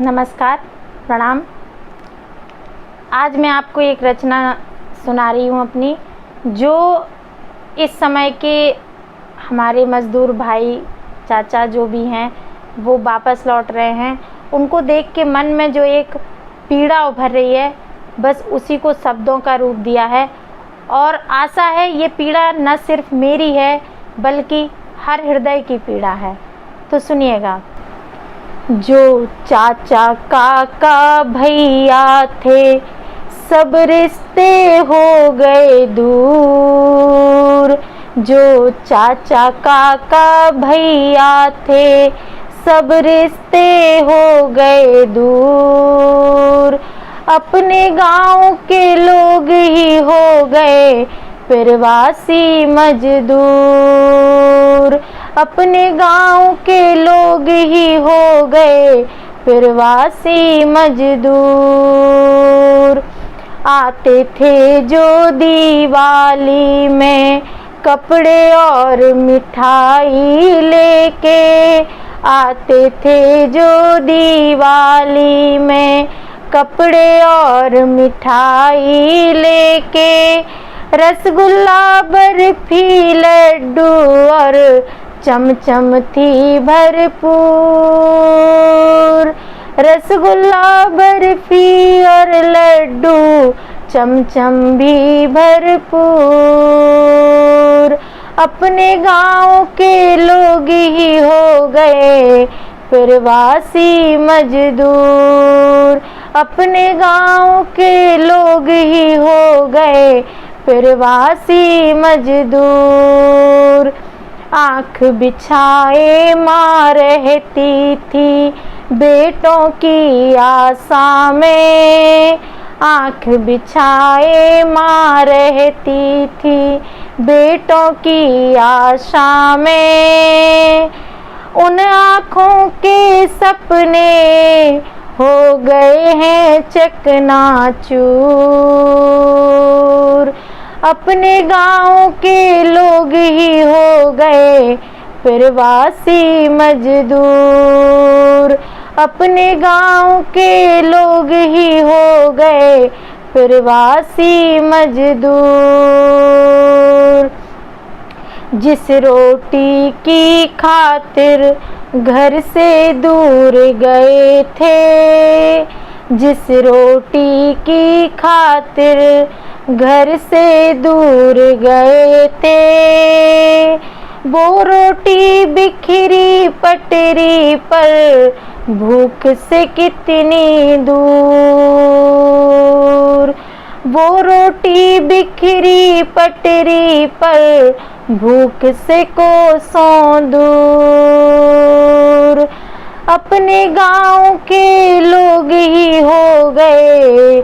नमस्कार, प्रणाम। आज मैं आपको एक रचना सुना रही हूँ अपनी, जो इस समय के हमारे मज़दूर भाई चाचा जो भी हैं वो वापस लौट रहे हैं, उनको देख के मन में जो एक पीड़ा उभर रही है, बस उसी को शब्दों का रूप दिया है। और आशा है ये पीड़ा न सिर्फ मेरी है बल्कि हर हृदय की पीड़ा है। तो सुनिएगा। जो चाचा काका भैया थे, सब रिश्ते हो गए दूर। जो चाचा काका भैया थे, सब रिश्ते हो गए दूर। अपने गांव के लोग ही हो गए प्रवासी मजदूर। अपने गांव के लोग ही हो गए प्रवासी मजदूर। आते थे जो दिवाली में कपड़े और मिठाई लेके, आते थे जो दिवाली में कपड़े और मिठाई लेके। रसगुल्ला बर्फी लड्डू और चमचम थी भरपूर। रसगुल्ला बर्फी और लड्डू चमचम भी भरपूर। अपने गांव के लोग ही हो गए प्रवासी मजदूर। अपने गांव के लोग ही हो गए प्रवासी मजदूर। आँख बिछाए माँ रहती थी बेटों की आशा में। आँख बिछाए माँ रहती थी बेटों की आशा में। उन आँखों के सपने हो गए हैं चकनाचूर। अपने गांव के लोग ही हो गए प्रवासी मजदूर। अपने गांव के लोग ही हो गए प्रवासी मजदूर। जिस रोटी की खातिर घर से दूर गए थे, जिस रोटी की खातिर घर से दूर गए थे, वो रोटी बिखरी पटरी पर भूख से कितनी दूर। वो रोटी बिखरी पटरी पर भूख से कोसों दूर। अपने गांव के लोग ही हो गए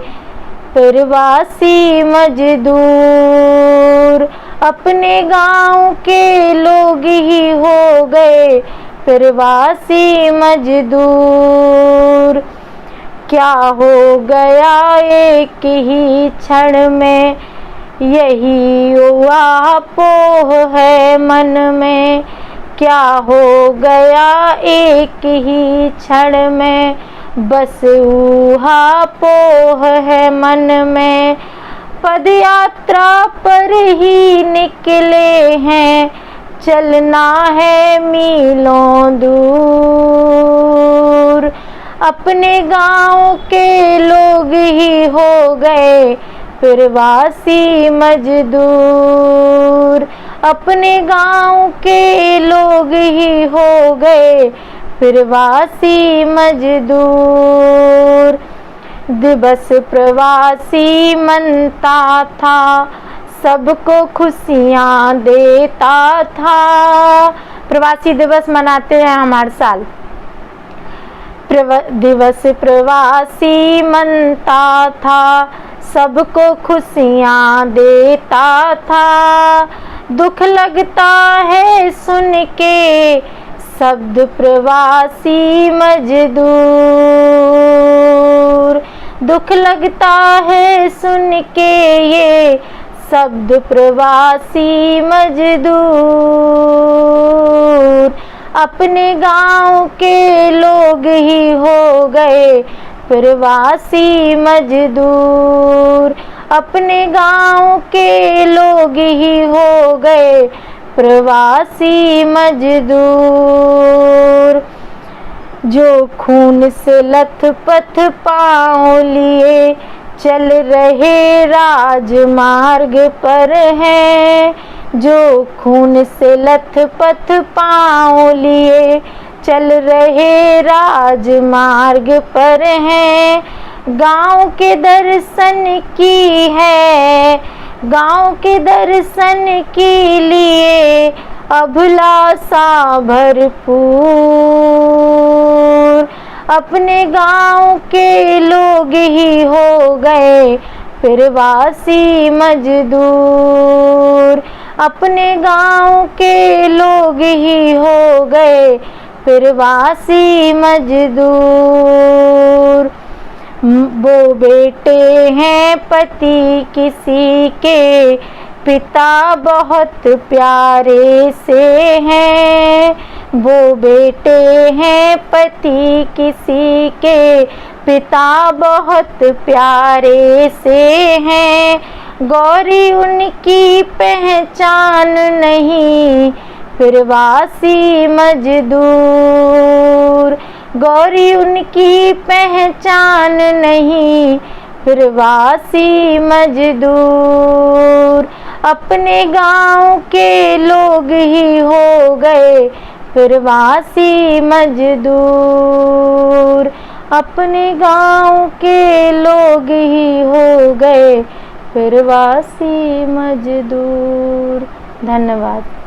प्रवासी मजदूर। अपने गांव के लोग ही हो गए प्रवासी मजदूर। क्या हो गया एक ही क्षण में, यही हुआ पोह है मन में। क्या हो गया एक ही क्षण में, बस ऊहा पोह है मन में। पदयात्रा पर ही निकले हैं, चलना है मीलों दूर। अपने गांव के लोग ही हो गए प्रवासी मजदूर। अपने गांव के लोग ही हो गए प्रवासी मजदूर। दिवस प्रवासी मनता था, सबको खुशियाँ देता था। प्रवासी दिवस मनाते हैं हम हर साल। दिवस प्रवासी मनता था, सबको खुशियाँ देता था। दुख लगता है सुन के शब्द प्रवासी मजदूर। दुख लगता है सुन के ये शब्द प्रवासी मजदूर। अपने गांव के लोग ही हो गए प्रवासी मजदूर। अपने गांव के लोग ही हो गए प्रवासी मजदूर। जो खून से लथपथ पांव लिए चल रहे राजमार्ग पर हैं, जो खून से लथपथ पांव लिए चल रहे राजमार्ग पर हैं। गांव के दर्शन की है, गांव के दर्शन के लिए अभिलाषा भरपूर। अपने गांव के लोग ही हो गए प्रवासी मजदूर। अपने गांव के लोग ही हो गए प्रवासी मजदूर। वो बेटे हैं पति किसी के, पिता बहुत प्यारे से हैं। वो बेटे हैं पति किसी के, पिता बहुत प्यारे से हैं। गौरी उनकी पहचान नहीं प्रवासी मजदूर। गौरी उनकी पहचान नहीं प्रवासी मजदूर। अपने गांव के लोग ही हो गए प्रवासी मजदूर। अपने गांव के लोग ही हो गए प्रवासी मजदूर। धन्यवाद।